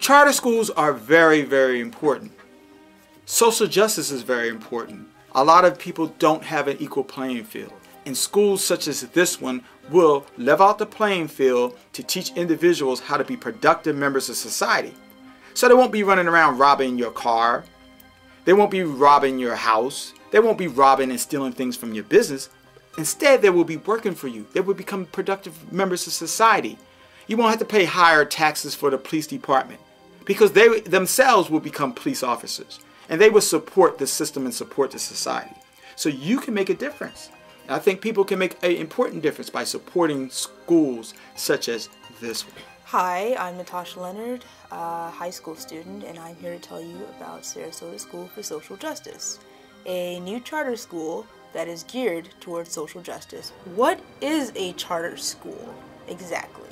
Charter schools are very, very important. Social justice is very important. A lot of people don't have an equal playing field. And schools such as this one will level out the playing field to teach individuals how to be productive members of society. So they won't be running around robbing your car. They won't be robbing your house. They won't be robbing and stealing things from your business. Instead, they will be working for you. They will become productive members of society. You won't have to pay higher taxes for the police department because they themselves will become police officers. And they will support the system and support the society. So you can make a difference. And I think people can make an important difference by supporting schools such as this one. Hi, I'm Natasha Leonard, a high school student, and I'm here to tell you about Sarasota School for Social Justice, a new charter school that is geared towards social justice. What is a charter school exactly?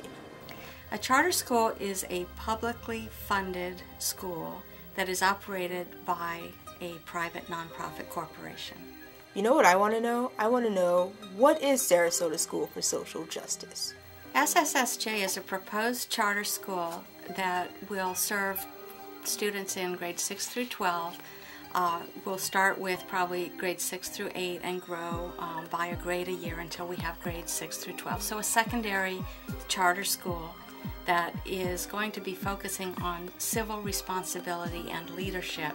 A charter school is a publicly funded school that is operated by a private nonprofit corporation. You know what I want to know? I want to know, what is Sarasota School for Social Justice? SSSJ is a proposed charter school that will serve students in grades 6 through 12. We'll start with probably grades 6 through 8 and grow by a grade a year until we have grades 6 through 12. So a secondary charter school that is going to be focusing on civil responsibility and leadership,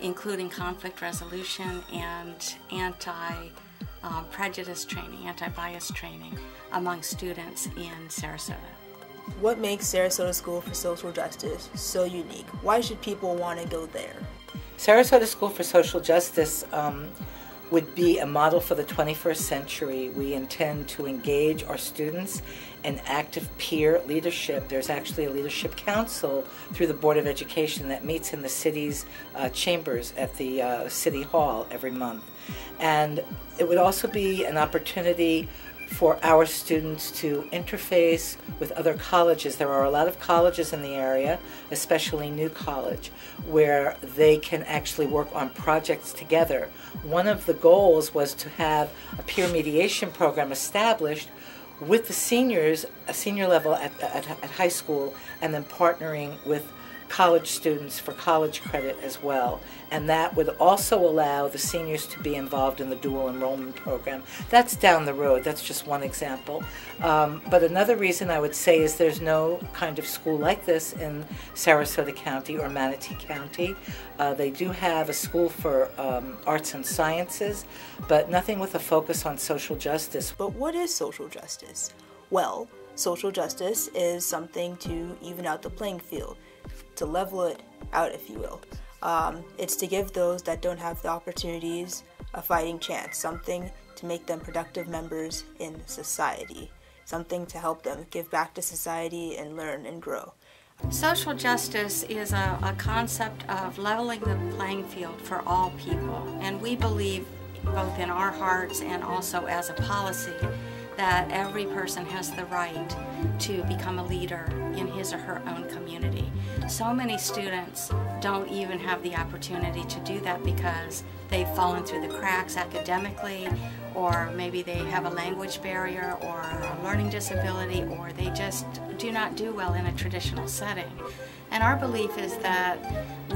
including conflict resolution and anti-prejudice training, anti-bias training among students in Sarasota. What makes Sarasota School for Social Justice so unique? Why should people want to go there? Sarasota School for Social Justice would be a model for the 21st century. We intend to engage our students in active peer leadership. There's actually a leadership council through the Board of Education that meets in the city's chambers at the City Hall every month. And it would also be an opportunity for our students to interface with other colleges. There are a lot of colleges in the area, especially New College, where they can actually work on projects together. One of the goals was to have a peer mediation program established with the seniors, a senior level at high school, and then partnering with college students for college credit as well. And that would also allow the seniors to be involved in the dual enrollment program. That's down the road. That's just one example. But another reason I would say is there's no kind of school like this in Sarasota County or Manatee County. They do have a school for arts and sciences, but nothing with a focus on social justice. But what is social justice? Well, social justice is something to even out the playing field, to level it out, if you will. It's to give those that don't have the opportunities a fighting chance, something to make them productive members in society, something to help them give back to society and learn and grow. Social justice is a concept of leveling the playing field for all people, and we believe both in our hearts and also as a policy that every person has the right to become a leader in his or her own community. So many students don't even have the opportunity to do that because they've fallen through the cracks academically, or maybe they have a language barrier or a learning disability, or they just do not do well in a traditional setting. And our belief is that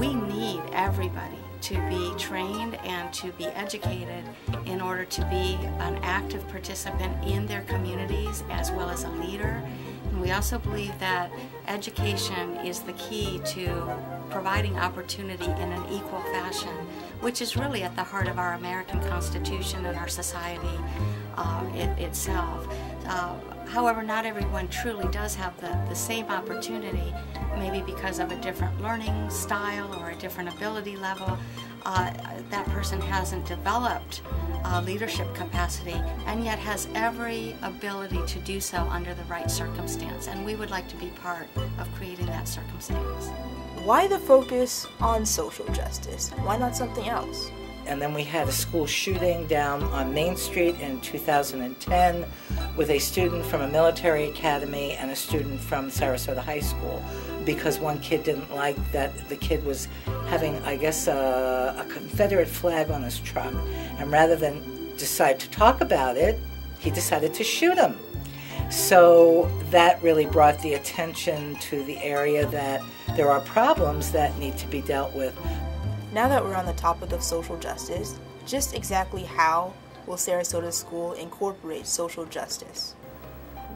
we need everybody to be trained and to be educated in order to be an active participant in their communities as well as a leader. And we also believe that education is the key to providing opportunity in an equal fashion, which is really at the heart of our American Constitution and our society itself. However, not everyone truly does have the same opportunity, maybe because of a different learning style or a different ability level. That person hasn't developed leadership capacity and yet has every ability to do so under the right circumstance, and we would like to be part of creating that circumstance. Why the focus on social justice? Why not something else? And then we had a school shooting down on Main Street in 2010 with a student from a military academy and a student from Sarasota High School, because one kid didn't like that the kid was having, I guess, a Confederate flag on his truck. And rather than decide to talk about it, he decided to shoot him. So that really brought the attention to the area that there are problems that need to be dealt with. Now that we're on the topic of social justice, just exactly how will Sarasota School incorporate social justice?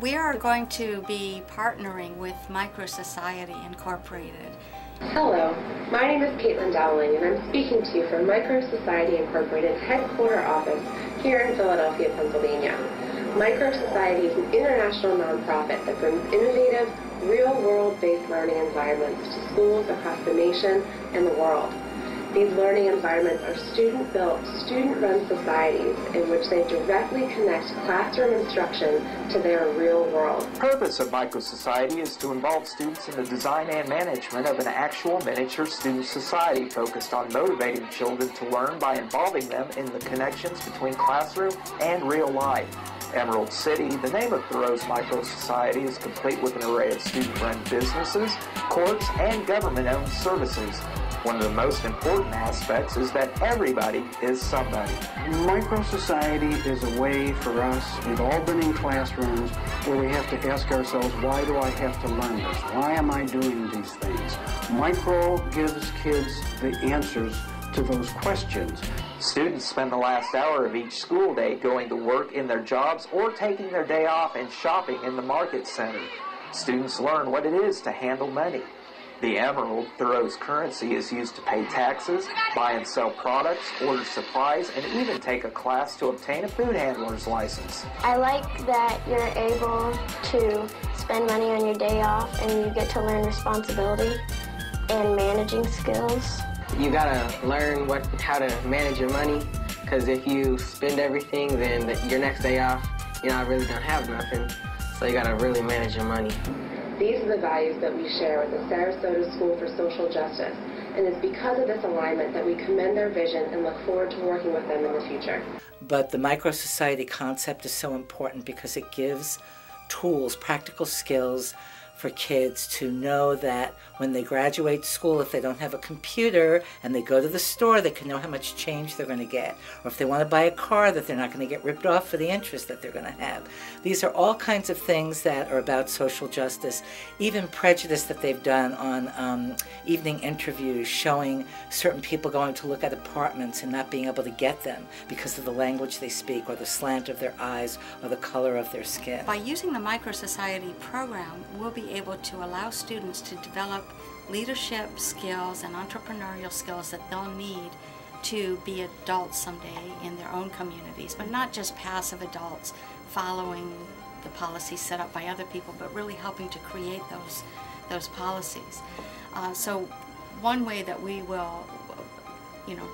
We are going to be partnering with Microsociety Incorporated. Hello, my name is Kaitlyn Dowling, and I'm speaking to you from Microsociety Incorporated's headquarter office here in Philadelphia, Pennsylvania. Microsociety is an international nonprofit that brings innovative, real-world-based learning environments to schools across the nation and the world. These learning environments are student-built, student-run societies in which they directly connect classroom instruction to their real world. The purpose of Microsociety is to involve students in the design and management of an actual miniature student society focused on motivating children to learn by involving them in the connections between classroom and real life. Emerald City, the name of Thoreau's Microsociety, is complete with an array of student-run businesses, courts, and government-owned services. One of the most important aspects is that everybody is somebody. Microsociety is a way for us, we've all been in classrooms where we have to ask ourselves, why do I have to learn this? Why am I doing these things? Micro gives kids the answers to those questions. Students spend the last hour of each school day going to work in their jobs or taking their day off and shopping in the market center. Students learn what it is to handle money. The emerald, Thoreau's currency, is used to pay taxes, buy and sell products, order supplies, and even take a class to obtain a food handler's license. I like that you're able to spend money on your day off and you get to learn responsibility and managing skills. You gotta learn how to manage your money, because if you spend everything, then your next day off, you're not really gonna have nothing. So you gotta really manage your money. These are the values that we share with the Sarasota School for Social Justice, and it's because of this alignment that we commend their vision and look forward to working with them in the future. But the Microsociety concept is so important because it gives tools, practical skills for kids to know that when they graduate school, if they don't have a computer and they go to the store, they can know how much change they're going to get. Or if they want to buy a car, that they're not going to get ripped off for the interest that they're going to have. These are all kinds of things that are about social justice. Even prejudice that they've done on evening interviews showing certain people going to look at apartments and not being able to get them because of the language they speak or the slant of their eyes or the color of their skin. By using the Microsociety program, we'll be able to allow students to develop leadership skills and entrepreneurial skills that they'll need to be adults someday in their own communities, but not just passive adults following the policies set up by other people, but really helping to create those policies. So one way that we will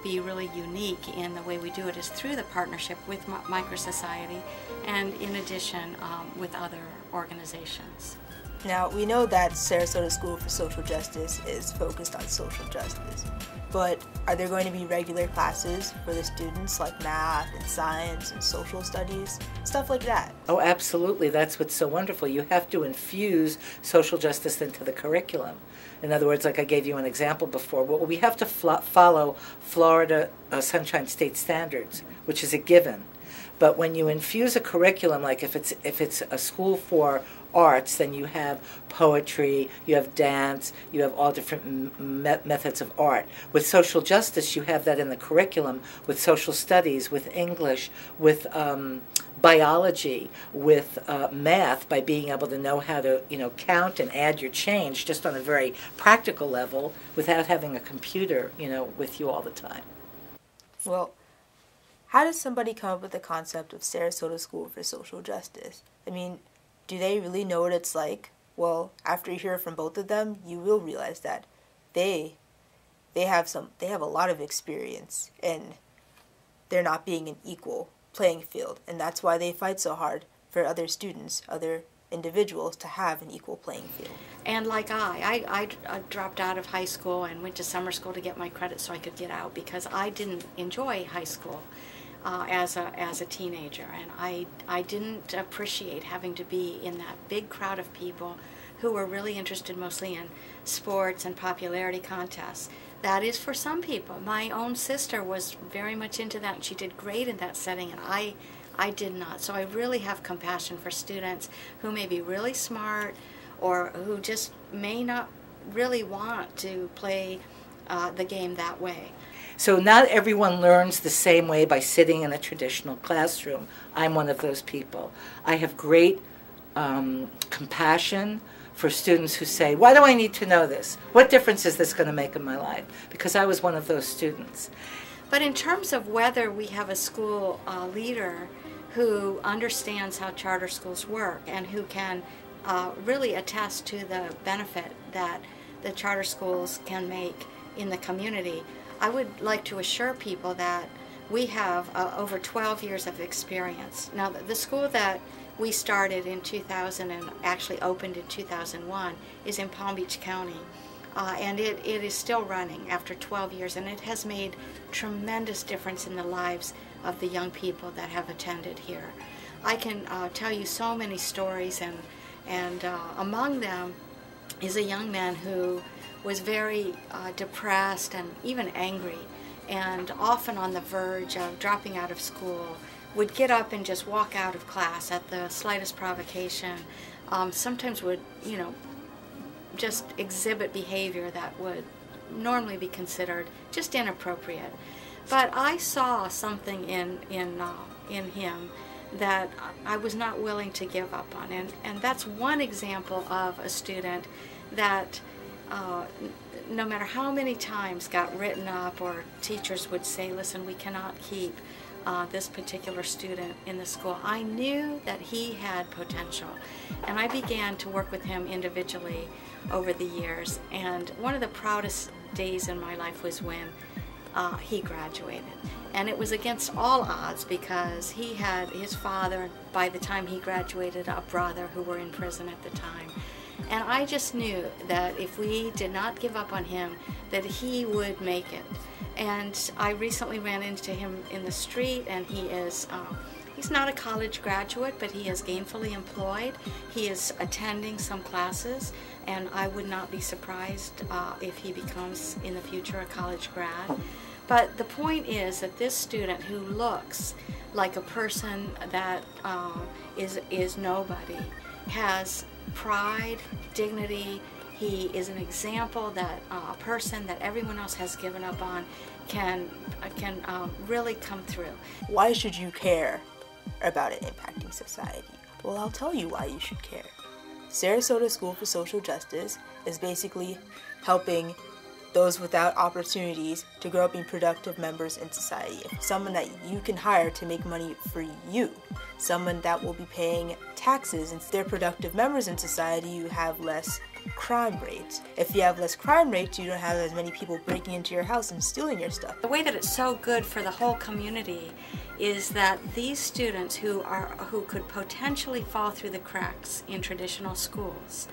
be really unique in the way we do it is through the partnership with Microsociety and in addition with other organizations. Now, we know that Sarasota School for Social Justice is focused on social justice, but are there going to be regular classes for the students like math and science and social studies, stuff like that? Oh, absolutely. That's what's so wonderful. You have to infuse social justice into the curriculum. In other words, like I gave you an example before, well, we have to follow Florida Sunshine State standards, which is a given. But when you infuse a curriculum, like if it's a school for arts, then you have poetry, you have dance, you have all different methods of art. With social justice, you have that in the curriculum, with social studies, with English, with biology, with math, by being able to know how to count and add your change just on a very practical level without having a computer with you all the time. Well, how does somebody come up with the concept of Sarasota School for Social Justice? I mean, do they really know what it's like? Well, after you hear from both of them, you will realize that they have a lot of experience in there not being an equal playing field, and that's why they fight so hard for other students, other individuals, to have an equal playing field. And like I dropped out of high school and went to summer school to get my credit so I could get out because I didn't enjoy high school as a teenager, and I didn't appreciate having to be in that big crowd of people who were really interested mostly in sports and popularity contests. That is for some people. My own sister was very much into that, and she did great in that setting, and I did not. So I really have compassion for students who may be really smart or who just may not really want to play the game that way. So not everyone learns the same way by sitting in a traditional classroom. I'm one of those people. I have great compassion for students who say, why do I need to know this? What difference is this going to make in my life? Because I was one of those students. But in terms of whether we have a school leader who understands how charter schools work and who can really attest to the benefit that the charter schools can make in the community, I would like to assure people that we have over 12 years of experience. Now, the school that we started in 2000 and actually opened in 2001 is in Palm Beach County. And it is still running after 12 years, and it has made tremendous difference in the lives of the young people that have attended here. I can tell you so many stories, and among them is a young man who was very depressed and even angry, and often on the verge of dropping out of school, would get up and just walk out of class at the slightest provocation. Sometimes would, just exhibit behavior that would normally be considered just inappropriate. But I saw something in him that I was not willing to give up on, and that's one example of a student that no matter how many times got written up or teachers would say, listen, we cannot keep this particular student in the school. I knew that he had potential, and I began to work with him individually over the years. And one of the proudest days in my life was when he graduated. And it was against all odds, because he had his father, by the time he graduated, a brother who were in prison at the time. And I just knew that if we did not give up on him, that he would make it. And I recently ran into him in the street, and he is, he's not a college graduate, but he is gainfully employed. He is attending some classes, and I would not be surprised if he becomes in the future a college grad. But the point is that this student, who looks like a person that is nobody, has pride, dignity. He is an example that a person that everyone else has given up on can really come through. Why should you care about it impacting society? Well, I'll tell you why you should care. Sarasota School for Social Justice is basically helping those without opportunities to grow up being productive members in society. Someone that you can hire to make money for you. Someone that will be paying taxes. And if they're productive members in society, you have less crime rates. If you have less crime rates, you don't have as many people breaking into your house and stealing your stuff. The way that it's so good for the whole community is that these students who could potentially fall through the cracks in traditional schools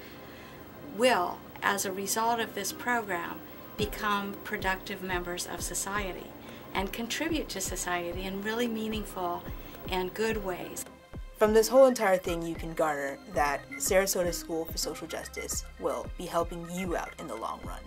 will, as a result of this program, become productive members of society and contribute to society in really meaningful and good ways. From this whole entire thing, you can garner that Sarasota School for Social Justice will be helping you out in the long run.